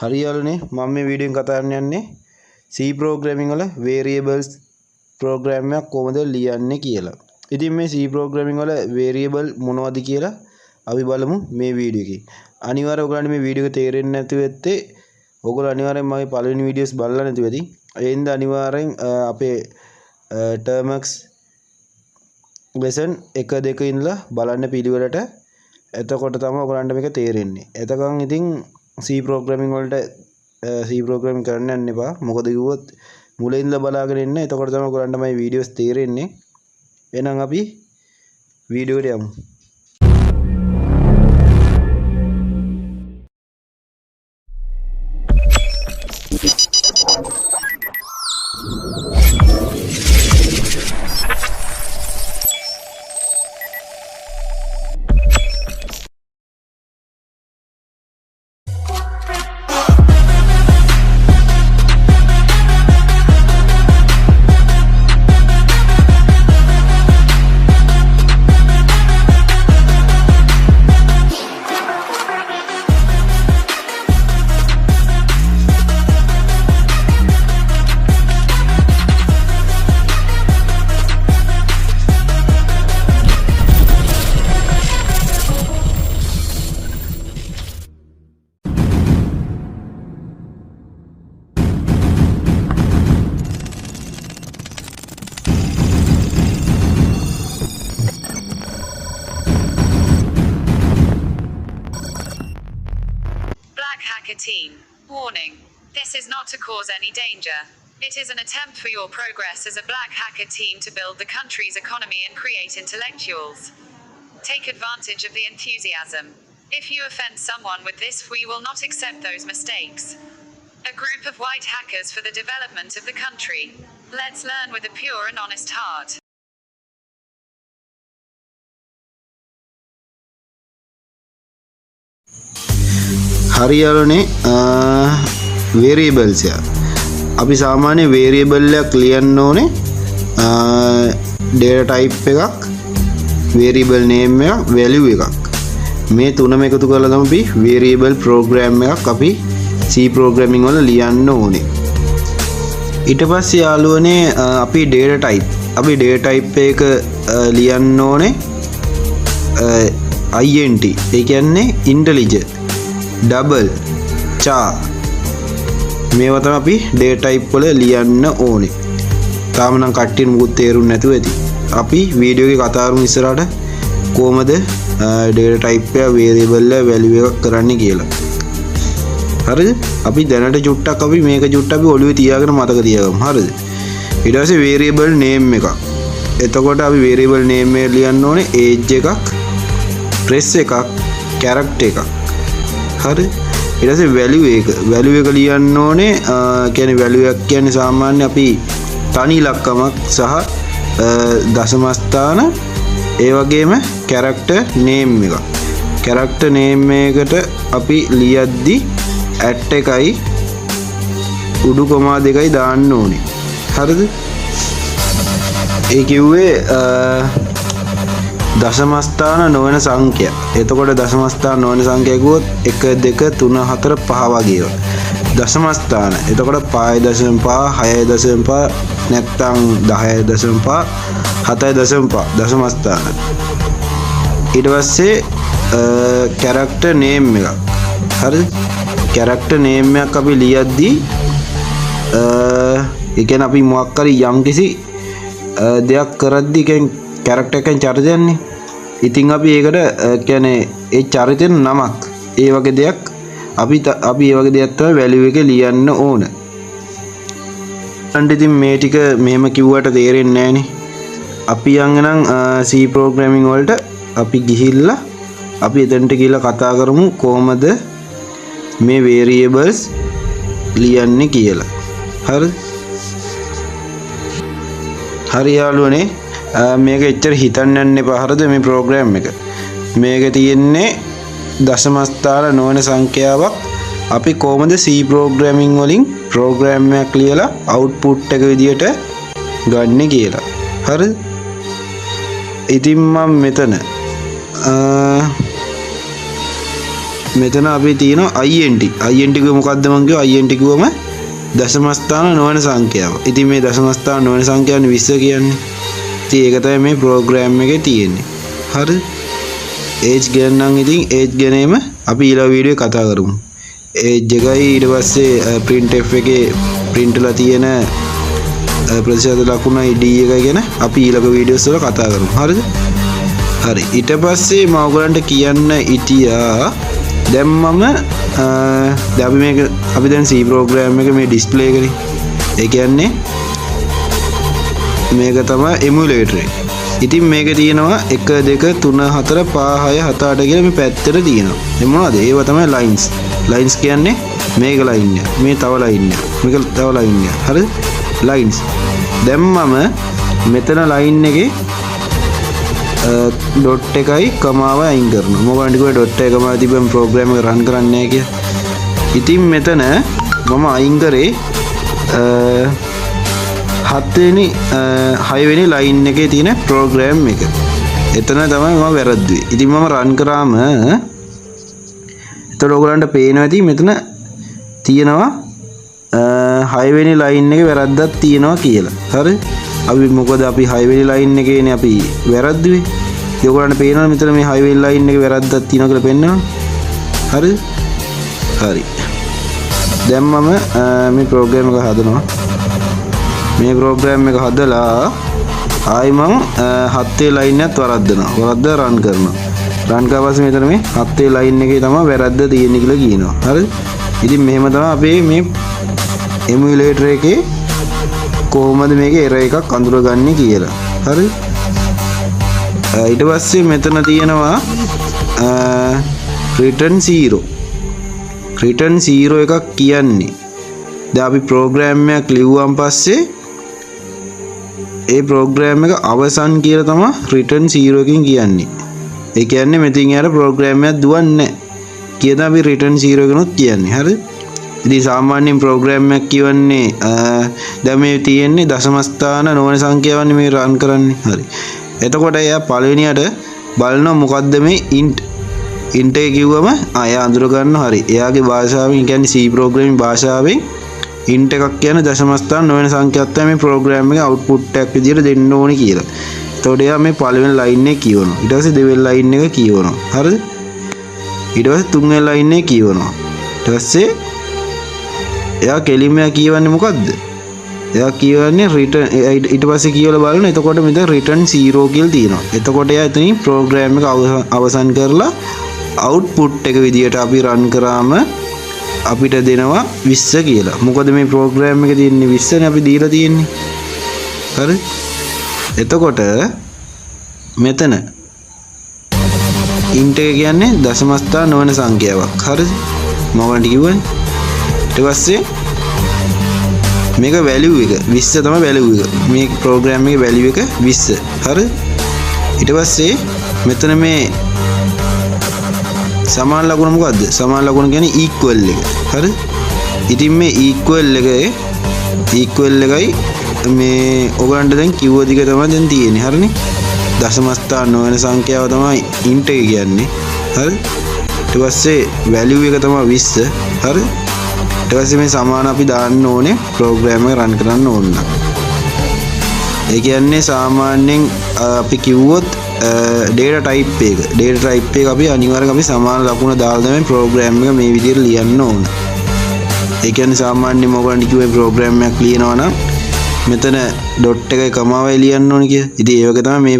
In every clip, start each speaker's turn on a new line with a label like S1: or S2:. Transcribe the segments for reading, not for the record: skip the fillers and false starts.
S1: හරියලුනේ මම මේ වීඩියෝෙන් කතා කරන්න යන්නේ C programming වල variables program එකක් කොහොමද ලියන්නේ කියලා. ඉතින් මේ C programming වල variable මොනවද කියලා අපි බලමු මේ වීඩියෝ එකේ. අනිවාර්යයෙන් ඔයගලන්ට මේ වීඩියෝ එක තේරෙන්නේ නැතුව ඇත්තේ ඔයගොල්ලෝ අනිවාර්යෙන් මගේ පළවෙනි වීඩියෝස් බලලා නැතුව ඇති. ඒ හින්දා අනිවාර්යෙන් අපේ Termux lesson 1 2 ඉඳලා බලන්න පිළිවෙලට. එතකොට තමයි ඔයගලන්ට මේක තේරෙන්නේ. එතකන් ඉතින් C programming වලට C programming කරන්න යන්න එපා. මොකද කිව්වොත් මුලින් ඉඳලා බලාගෙන ඉන්න. එතකොට තමයි ඔයගලන්ට මේ වීඩියෝස් තේරෙන්නේ. එහෙනම් අපි වීඩියෝට යමු.
S2: Black Hacker Team. Warning. This is not to cause any danger. It is an attempt for your progress as a black hacker team to build the country's economy and create intellectuals. Take advantage of the enthusiasm. If you offend someone with this, we will not accept those mistakes. A group of white hackers for the development of the country. Let's learn with a pure and honest heart.
S1: හරියලුනේ variables එක. අපි සාමාන්‍ය variable එකක් ලියන්න ඕනේ. data type එකක්, variable name එකක්, value එකක්. මේ තුනම එකතු කරලා තමයි අපි variable program එකක් අපි C programming වල ලියන්න ඕනේ. ඊට පස්සේ යාළුවනේ අපි data type එක ලියන්න ඕනේ int. ඒ කියන්නේ intelligent, double, char. මේවා තමයි අපි data type වල ලියන්න ඕනේ. තාම නම් කට්ටියට මුකුත් තේරුන්නේ නැතුව ඇති. අපි වීඩියෝ එකේ කතා කරමු ඉස්සරහට කොහමද data type එක variable එක value එකක් කරන්නේ කියලා. හරිද? අපි දැනට චුට්ටක් අපි මේක චුට්ට අපි ඔළුවේ තියාගෙන මතක තියාගමු. හරිද? ඊට පස්සේ variable name එකක්. එතකොට අපි variable name එක ලියන්න ඕනේ age එකක්, press එකක්, character එකක්. හරි? ඊට පස්සේ value එක ලියන්න ඕනේ කියන්නේ value එකක් කියන්නේ සාමාන්‍ය අපි තනි ඉලක්කමක් සහ දශම ස්ථාන ඒ වගේම character name එක. character name එකට අපි ලියද්දි at එකයි උඩු කොමා දෙකයි දාන්න ඕනේ. හරිද? ඒ කිව්වේ දශම ස්ථාන නොවන සංඛ්‍යා. එතකොට දශම ස්ථාන නොවන සංඛ්‍යා කිව්වොත් 1 2 3 4 5 වගේ ඒවා. දශම ස්ථාන. එතකොට 5.5 6.5 නැත්නම් 10.5 7.5 දශම ස්ථාන. ඊට පස්සේ character name එකක්. හරිද? character name එකක් අපි ලියද්දී ඒ කියන්නේ අපි මොකක් හරි යම්කිසි දෙයක් කරද්දී කියන්නේ character එකෙන් චරිතයන්නේ. ඉතින් අපි ඒකට කියන්නේ ඒ චරිතෙන් නමක් ඒ වගේ දෙයක් අපි ඒ වගේ දෙයක් තමයි value එකේ ලියන්න ඕන. අන්න ඉතින් මේ ටික මෙහෙම කිව්වට තේරෙන්නේ නැහනේ. අපි යන්නම් C programming වලට අපි ගිහිල්ලා අපි එතනට ගිහිල්ලා කතා කරමු කොහොමද මේ variables ලියන්නේ කියලා. හරිද? හරි යාළුවනේ මේක එච්චර හිතන්න යන්න එපා. හරිද? මේ ප්‍රෝග්‍රෑම් එක මේක තියෙන්නේ දශම ස්ථාන නොවන සංඛ්‍යාවක් අපි කොහොමද C programming වලින් ප්‍රෝග්‍රෑම් එකක් ලියලා output එක විදියට ගන්න කියලා. හරිද? ඉතින් මම මෙතන මෙතන අපි තියෙනවා int කිව්ව මොකද්ද මං කිව්වා int කිව්වම දශම ස්ථාන නොවන සංඛ්‍යාව. ඉතින් මේ දශම ස්ථාන නොවන සංඛ්‍යාවනේ 20 කියන්නේ. ඉතින් ඒක තමයි මේ ප්‍රෝග්‍රෑම් එකේ තියෙන්නේ. හරි. age ගණන් ඉතින් age ගණේම අපි ඊළඟ වීඩියෝේ කතා කරමු. age එකයි ඊට පස්සේ printf එකේ print ලා තියෙන ප්‍රතිශත ලකුණයි d එකයි ගැන අපි ඊළඟ වීඩියෝස් වල කතා කරමු. හරිද? හරි. ඊට පස්සේ මම ඔයගලන්ට කියන්න ඉතියා දැන් මම අපි දැන් C ප්‍රෝග්‍රෑම් එක මේ ඩිස්ප්ලේ කරේ. ඒ කියන්නේ මේක තමයි එමුලේටර් එක. ඉතින් මේක තියෙනවා 1 2 3 4 5 6 7 8 කියලා මේ පැත්තට තියෙනවා. මේ මොනවද? ඒවා තමයි ලයින්ස්. ලයින්ස් කියන්නේ මේක ලයින් එක. මේ තව ලයින් එක. මේක තව ලයින් එක. හරිද? ලයින්ස්. දැන් මම මෙතන ලයින් එකේ ඩොට් එකයි කමාව අයින් කරනවා. මොකක්ද කිව්වේ ඩොට් එක කමාව තිබ්බම ප්‍රෝග්‍රෑම් එක රන් කරන්නේ නැහැ කියලා. ඉතින් මෙතන මම අයින් කරේ 6 වෙනි ලයින් එකේ තියෙන ප්‍රෝග්‍රෑම් එක. එතන තමයි මම වැරද්දුවේ. ඉතින් මම රන් කරාම එතකොට ඔයගලන්ට පේනවා ඇති මෙතන තියෙනවා 6 වෙනි ලයින් එකේ වැරද්දක් තියෙනවා කියලා. හරි? අපි මොකද අපි 6 වෙනි ලයින් එකේනේ අපි වැරද්දුවේ. ඉතින් ඔයගලන්ට පේනවනේ මෙතන මේ 6 වෙනි ලයින් එකේ වැරද්දක් තියෙනවා කියලා පෙන්නනවා. හරි? හරි. දැන් මම මේ ප්‍රෝග්‍රෑම් එක හදනවා. මේ ප්‍රෝග්‍රෑම් එක හදලා ආයි මම 7 වෙනි ලයින් එකත් වරද්දනවා. වරද්දලා රන් කරනවා. රන් කරලා පස්සේ මෙතන මේ 7 වෙනි ලයින් එකේ තමයි වැරද්ද තියෙන්නේ කියලා කියනවා. හරිද? ඉතින් මෙහෙම තමයි අපේ මේ එමුලේටර් එකේ කොහොමද මේක එරර් එකක් අඳුරගන්නේ කියලා. හරි? ඊට පස්සේ මෙතන තියෙනවා return 0. return 0 එකක් කියන්නේ දැන් අපි ප්‍රෝග්‍රෑම් එකක් ලිව්වන් පස්සේ ඒ ප්‍රෝග්‍රෑම් එක අවසන් කියලා තමයි return 0 එකකින් කියන්නේ. ඒ කියන්නේ මෙතින් යාර ප්‍රෝග්‍රෑම් එකක් දුවන්නේ නැහැ. කියන අපි return 0 එකනොත් කියන්නේ. හරිද? ඉතින් සාමාන්‍යයෙන් ප්‍රෝග්‍රෑම් එකක් කියවන්නේ දැන් මේ තියෙන්නේ දශම ස්ථාන නොවන සංඛ්‍යාවන්නේ මේ රන් කරන්නේ. හරි. එතකොට එයා පළවෙනියට බලනවා මොකද්ද මේ int එක කිව්වම එයා අඳුර ගන්නවා. හරි. එයාගේ භාෂාවෙන් කියන්නේ C ප්‍රෝග්‍රෑමින් භාෂාවෙන් int එකක් කියන්නේ දශම ස්ථාන නොවන සංඛ්‍යාවක් තමයි මේ ප්‍රෝග්‍රෑම් එකේ අවුට්පුට් එකක් විදිහට දෙන්න ඕනේ කියලා. එතකොට එයා මේ පළවෙනි ලයින් එක කියවනවා. ඊට පස්සේ දෙවෙනි ලයින් එක කියවනවා. හරිද? ඊට පස්සේ තුන්වෙනි ලයින් එක කියවනවා. ඊට පස්සේ එයා කෙලින්ම කියවන්නේ මොකද්ද? එයා කියවන්නේ return ඊට පස්සේ කියවලා බලන. එතකොට මෙතන return 0 කියලා තියෙනවා. එතකොට එයා එතනින් ප්‍රෝග්‍රෑම් එක අවසන් කරලා output එක විදියට අපි run කරාම අපිට දෙනවා 20 කියලා. මොකද මේ ප්‍රෝග්‍රෑම් එකේ තියෙන්නේ 20 නේ අපි දීලා තියෙන්නේ. හරි? එතකොට මෙතන int එක කියන්නේ දශම ස්ථාන නොවන සංඛ්‍යාවක්. හරිද? මම ඔයාලට කිව්වනේ. ඊට පස්සේ මේක වැලියු එක 20 තමයි වැලියු එක. මේ ප්‍රෝග්‍රෑම් එකේ වැලියු එක 20. හරි? ඊට පස්සේ මෙතන මේ සමාන ලකුණ මොකද්ද? සමාන ලකුණ කියන්නේ equal එක. හරි? ඉතින් මේ equal එකයි මේ ඔයගලන්ට දැන් කිව්ව දිග තමයි දැන් තියෙන්නේ. හරිනේ? දශම ස්ථාන නොවන සංඛ්‍යාව තමයි int එක කියන්නේ. හරි? ඊට පස්සේ වැලියු එක තමයි 20. හරි? ඊට පස්සේ මේ සමාන අපි දාන්න ඕනේ ප්‍රෝග්‍රෑම් එක රන් කරන්න ඕන නම්. ඒ කියන්නේ සාමාන්‍යයෙන් අපි කිව්වොත් data type එක අපි අනිවාර්යයෙන් අපි සමාන ලකුණ දාලා තමයි ප්‍රෝග්‍රෑම් එක මේ විදිහට ලියන්න ඕන. ඒ කියන්නේ සාමාන්‍යයෙන් මොකක්ද කිව්වේ ප්‍රෝග්‍රෑම් එකක් ලියනවා නම් මෙතන ඩොට් එකයි කමාවයි ලියන්න ඕන කියලා. ඉතින් ඒ වගේ තමයි මේ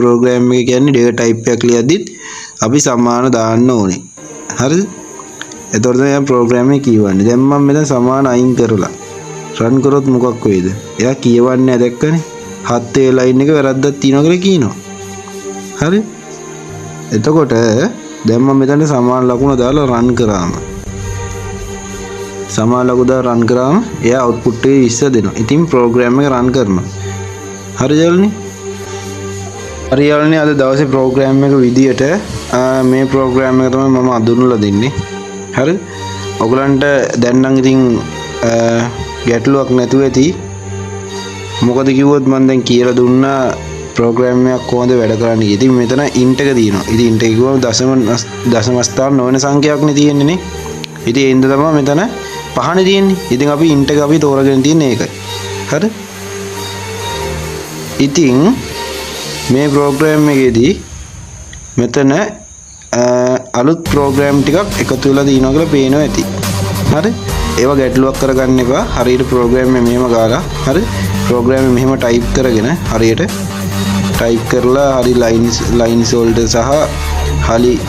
S1: ප්‍රෝග්‍රෑම් එක කියන්නේ data type එකක් ලියද්දිත් අපි සමාන දාන්න ඕනේ. හරිද? එතකොට තමයි ප්‍රෝග්‍රෑම් එක කියවන්නේ. දැන් මම මෙතන සමාන අයින් කරලා රන් කරොත් මොකක් වෙයිද? එයා කියවන්නේ නැහැ දැක්කනේ. 7 වෙනි ලයින් එක වැරද්දක් තියෙනවා කියලා කියනවා. හරි? එතකොට දැන් මම මෙතන සමාන ලකුණ දාලා රන් කරාම එයා අවුට්පුට් එකේ 20 දෙනවා. ඉතින් ප්‍රෝග්‍රෑම් එක රන් කරනවා. හරි යාළුවනේ? හරි යාළුවනේ අද දවසේ ප්‍රෝග්‍රෑම් එක විදියට මේ ප්‍රෝග්‍රෑම් එක තමයි මම අඳුනලා දෙන්නේ. හරි? ඔයගලන්ට දැන් නම් ඉතින් ගැටලුවක් නැතුව ඇති. මොකද කිව්වොත් මම දැන් කියලා දුන්නා ප්‍රෝග්‍රෑම් එකක් කොහොමද වැඩ කරන්නේ. ඉතින් මෙතන int එක තියෙනවා. ඉතින් int එක කිව්වම දශම ස්ථාන නොවන සංඛ්‍යාවක්නේ තියෙන්නේ නේ. ඉතින් ඒ හින්දා තමයි මෙතන පහනේ තියෙන්නේ. ඉතින් අපි int එක අපි තෝරගෙන තියන්නේ ඒකයි. හරි. ඉතින් මේ ප්‍රෝග්‍රෑම් එකේදී මෙතන අලුත් ප්‍රෝග්‍රෑම් ටිකක් එකතු වෙලා තියෙනවා කියලා පේනවා ඇති. හරි. ඒවා ගැටලුවක් කරගන්න එපා. හරියට ප්‍රෝග්‍රෑම් එක මෙහෙම ගාලා හරි ප්‍රෝග්‍රෑම් එක මෙහෙම ටයිප් කරගෙන හරියට ටයිප් කරලා හරි ලයින්ස් වලට සහ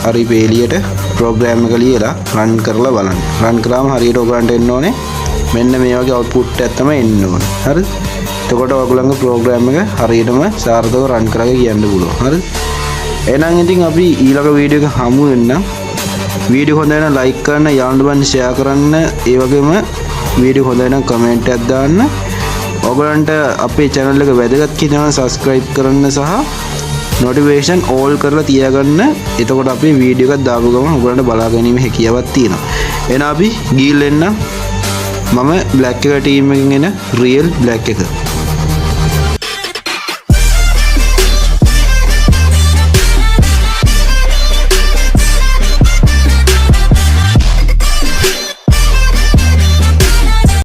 S1: හරි පේලියට ප්‍රෝග්‍රෑම් එක ලියලා රන් කරලා බලන්න. රන් කරාම හරියට ඔයගලන්ට එන්න ඕනේ මෙන්න මේ වගේ අවුට්පුට් එකක් තමයි එන්න ඕනේ. හරි. එතකොට ඔයගලන්ගේ ප්‍රෝග්‍රෑම් එක හරියටම සාර්ථකව රන් කරගෙන කියන්න පුළුවන්. හරි. එහෙනම් ඉතින් අපි ඊළඟ වීඩියෝ එක හමු වෙන්නම්. වීඩියෝ හොඳ නම් ලයික් කරන්න, යාළුවන්ට බන්න ෂෙයා කරන්න, ඒ වගේම වීඩියෝ හොඳ නම් කමෙන්ට් එකක් දාන්න. ඔයගලන්ට අපේ channel එක වැදගත් කියනවා subscribe කරන්න සහ notification all කරලා තියාගන්න. එතකොට අපි වීඩියෝ එකක් දාපු ගමන් ඔයගලන්ට බලා ගැනීම හැකියාවක් තියෙනවා. එහෙනම් අපි ගිහින් එන්න. මම black hacker team එකකින් එන real black hacker